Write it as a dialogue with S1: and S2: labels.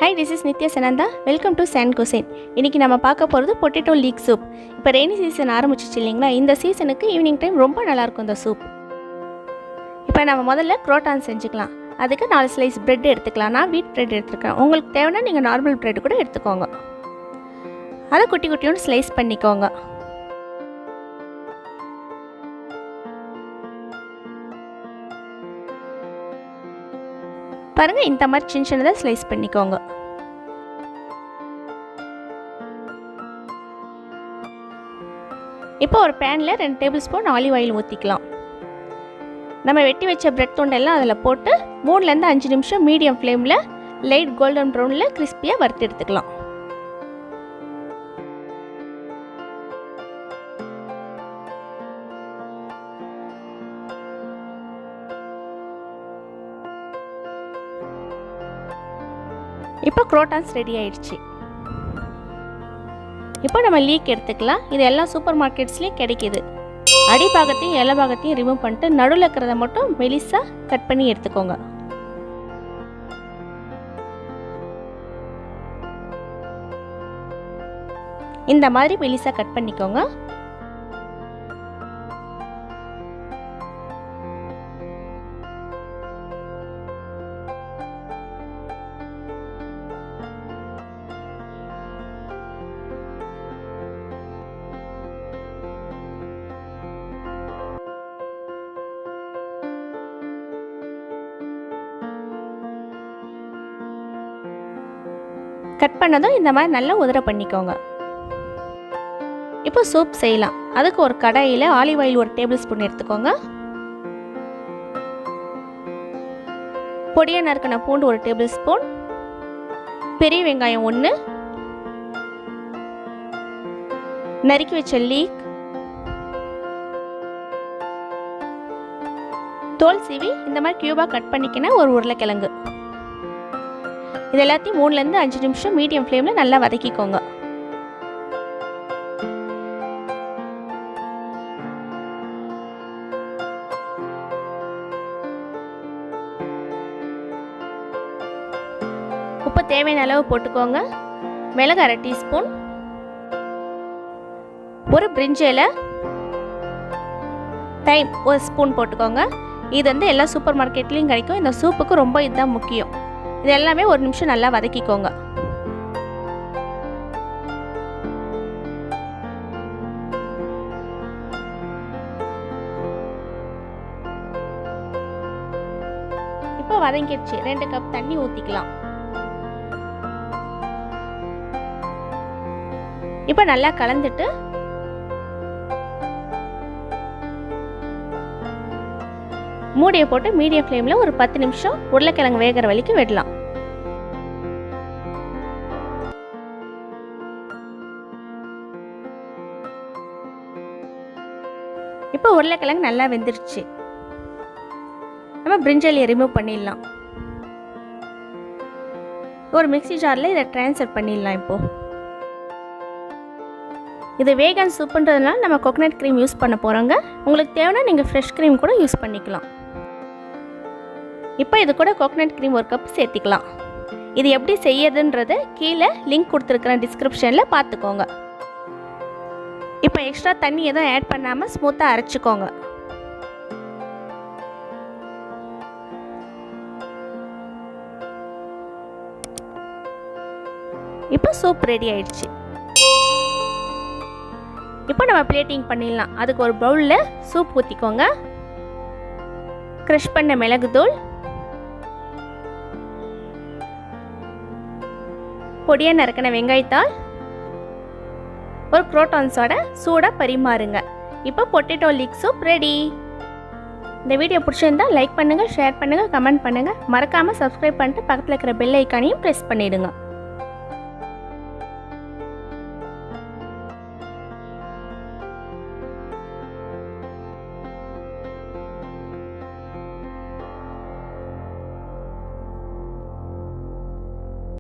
S1: Hi, this is Nitya Sananda. Welcome to Cuisine. இன்னைக்கு நம்ம பார்க்க போறது பொட்டேட்டோ லீக் சூப். இப்போ ரெய்னி சீசன் ஆரம்பிச்சிச்சு இல்லைங்களா? இந்த சீசனுக்கு ஈவினிங் டைம் ரொம்ப நல்லா இருக்கும் இந்த சூப். இப்போ நம்ம முதல்ல croutons செஞ்சுக்கலாம். அதுக்கு 4 ஸ்லைஸ் பிரெட் எடுத்துக்கலாம். நான் வீட் பிரெட் எடுத்துக்கிறேன். உங்களுக்கு தேவைனா நீங்க நார்மல் பிரெட் கூட எடுத்துக்கோங்க. அதை குட்டி குட்டியோட ஸ்லைஸ் பண்ணிக்கோங்க. பாருங்க இந்த மாதிரி சின்ன சின்னதா ஸ்லைஸ் பண்ணிக்கோங்க. இப்போ ஒரு பேன்ல 2 டேபிள் ஸ்பூன் ஆலிவ் ஆயில் ஊத்திக்கலாம். நம்ம வெட்டி வச்ச பிரெட் துண்டெல்லாம் அதில் போட்டு 3 ல இருந்து 5 நிமிஷம் மீடியம் ஃப்ளேம்ல லைட் கோல்டன் ப்ரௌன்ல கிறிஸ்பியா வறுத்து எடுத்துக்கலாம். இப்போ croutons ரெடி ஆயிடுச்சு. இப்போ நம்ம லீக் எடுத்துக்கலாம். இது எல்லா சூப்பர் மார்க்கெட்ஸ்லயும் கிடைக்குது. அடிபாகத்தையும் இலபாகத்தையும் ரிமூவ் பண்ணிட்டு நடுவில் இருக்கிறத மட்டும் மெலிசா கட் பண்ணி எடுத்துக்கோங்க. இந்த மாதிரி மெலிசா கட் பண்ணிக்கோங்க. கட் பண்ணதும் இந்த மாதிரி நல்லா உதிர பண்ணிக்கோங்க. இப்போ சூப் செய்யலாம். அதுக்கு ஒரு கடாயில் ஆலிவ் ஆயில் 1 டேபிள் ஸ்பூன் எடுத்துக்கோங்க. பொடியாக நறுக்கின பூண்டு 1 டேபிள் ஸ்பூன், பெரிய வெங்காயம் 1, நறுக்கி வச்ச லீக், தோல் சீவி இந்த மாதிரி கியூபா கட் பண்ணிக்கின ஒரு உருளைக்கிழங்கு. இது எல்லாத்தையும் 3 ல இருந்து 5 நிமிஷம் மீடியம் ஃப்ளேம்ல நல்லா வதக்கிக்கோங்க. உப்பு தேவையான அளவு போட்டுக்கோங்க. மிளகு 1/2 டீஸ்பூன், ஒரு பிரிஞ்சி இலை, தைம் 1 ஸ்பூன் போட்டுக்கோங்க. இது வந்து எல்லா சூப்பர் மார்க்கெட்லேயும் கிடைக்கும். இந்த சூப்புக்கு ரொம்ப இதுதான் முக்கியம். இது எல்லாமே 1 நிமிஷம் நல்லா வதக்கிக்கோங்க. இப்போ வதங்கிடுச்சு. 2 கப் தண்ணி ஊத்திக்கலாம். இப்போ நல்லா கலந்துட்டு மூடியை போட்டு மீடியம் ஃப்ளேம்ல ஒரு 10 நிமிஷம் உருளைக்கிழங்கு வேகிற வரைக்கும் விடலாம். இப்போ உருளைக்கிழங்கு நல்லா வெந்துருச்சு. நம்ம பிரிஞ்சாலியை ரிமூவ் பண்ணிடலாம். ஒரு மிக்ஸி ஜாரில் இதை ட்ரான்ஸ்ஃபர் பண்ணிடலாம். இப்போ இது வேகன் சூப்புன்றதுனால நம்ம கோகனட் க்ரீம் யூஸ் பண்ண போகிறோங்க. உங்களுக்கு தேவைன்னா நீங்கள் ஃப்ரெஷ் க்ரீம் கூட யூஸ் பண்ணிக்கலாம். இப்போ இது கூட கோகனட் க்ரீம் 1 கப் சேர்த்திக்கலாம். இது எப்படி செய்யறதுன்றது கீழே லிங்க் கொடுத்துருக்குறேன் டிஸ்கிரிப்ஷனில் பார்த்துக்கோங்க. இப்போ எக்ஸ்ட்ரா தண்ணி எதுவும் ஆட் பண்ணாமல் ஸ்மூத்தாக அரைச்சிக்கோங்க. இப்போ சூப் ரெடி ஆயிடுச்சு. இப்போ நம்ம பிளேட்டிங் பண்ணிடலாம். அதுக்கு ஒரு பவுலில் சூப் ஊற்றிக்கோங்க. க்ரஷ் பண்ண மிளகுத்தூள், பொடியாக நறுக்கின வெங்காயத்தாள், ஒரு croutonsோட சூடாக பரிமாறுங்க. இப்போ பொட்டேட்டோ லீக் சூப் ரெடி. இந்த வீடியோ பிடிச்சிருந்தா லைக் பண்ணுங்கள், ஷேர் பண்ணுங்கள், கமெண்ட் பண்ணுங்கள். மறக்காமல் சப்ஸ்கிரைப் பண்ணிட்டு பக்கத்தில் இருக்கிற பெல் ஐக்கானையும் ப்ரெஸ் பண்ணிவிடுங்க.